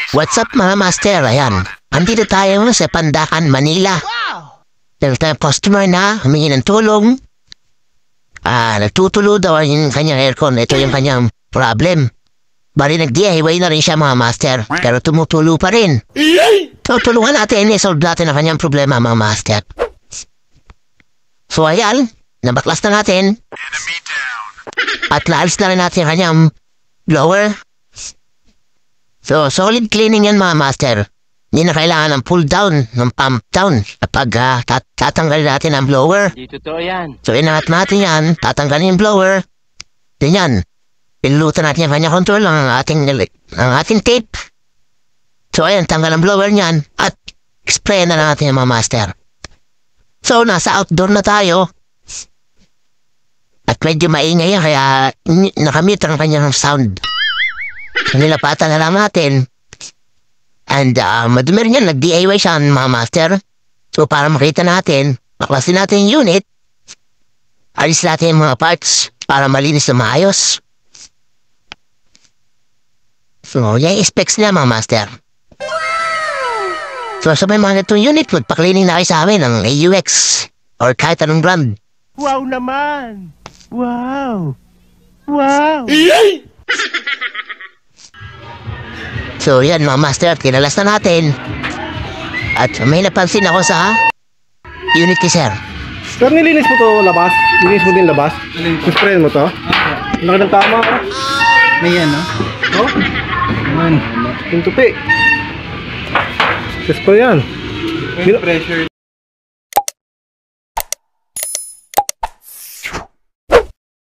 What's up mga master? Ayan. Andito tayo sa Pandakan, Manila. Meron tayong customer na humingi ng tulong. Nagtutulo daw yung kanyang aircon. Ito yung kanyang problem. Bali nag-DIY na rin siya mga master. Pero tumutulo pa rin. So tulungan natin, i-solve natin ang kanyang problema mga master. So ayan, nabaklas na natin. At naalis na rin natin ang kanyang blower. So solid cleaning yan mga master. Hindi na kailangan ng pull down, ng pump down kapag tatanggalin natin ang blower. Di totoo yan. So inangat natin yan, tatanggalin yung blower. Ganyan. Pilutan natin yung kanya control ng ating tape. So ayan, tanggal ang blower niyan at spray na natin yung mga master. So nasa outdoor na tayo. At medyo maingay yan kaya nakamute ang kanyang sound. So nilapatan na lang natin. And madumi rin yan, nag-DIY siya mga master. So para makita natin, baklasin natin yung unit. Alis natin yung mga parts para malinis na maayos. So yan yung specs niya mga master. So sa may mga itong unit, magpa-cleaning na kayo sa amin ng AUX or kahit anong brand. Wow naman! Wow! Wow! So yan mga master, kinalas na natin. At may napansin ako sa unit ni sir. Sir, nilinis mo to labas? Nilinis mo din labas? Spray mo to? Laki ng tama ka? May yan, no? Oh? Man. Yung tupi. Spray yan. Yung pressure